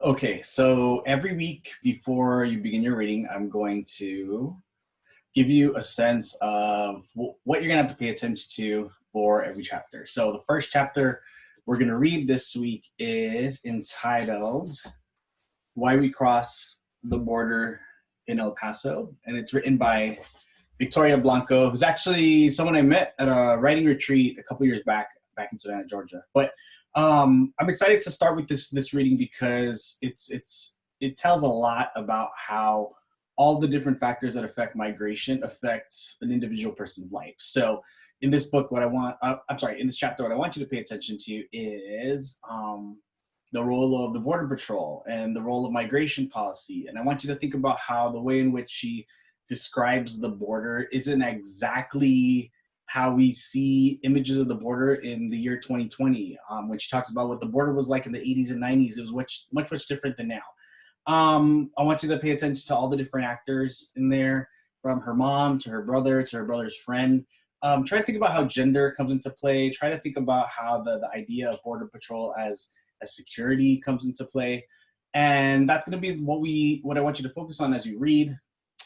Okay, so every week before you begin your reading, I'm going to give you a sense of what you're going to have to pay attention to for every chapter. So the first chapter we're going to read this week is entitled Why We Cross the Border in El Paso, and it's written by Victoria Blanco, who's actually someone I met at a writing retreat a couple years back in Savannah, Georgia. But I'm excited to start with this reading because it tells a lot about how all the different factors that affect migration affect an individual person's life. So in this book, in this chapter, what I want you to pay attention to is the role of the Border Patrol and the role of migration policy. And I want you to think about how the way in which she describes the border isn't exactly how we see images of the border in the year 2020. When she talks about what the border was like in the 80s and 90s, it was much different than now. I want you to pay attention to all the different actors in there, from her mom to her brother to her brother's friend. Try to think about how gender comes into play. Try to think about how the idea of Border Patrol as security comes into play. And that's going to be what I want you to focus on as you read.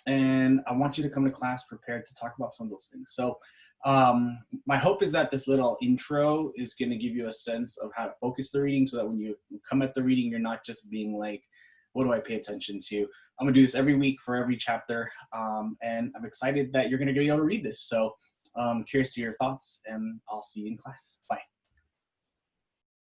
And I want you to come to class prepared to talk about some of those things. So my hope is that this little intro is going to give you a sense of how to focus the reading, so that when you come at the reading, you're not just being like, what do I pay attention to? I'm going to do this every week for every chapter. And I'm excited that you're going to be able to read this. So curious to your thoughts, and I'll see you in class. Bye.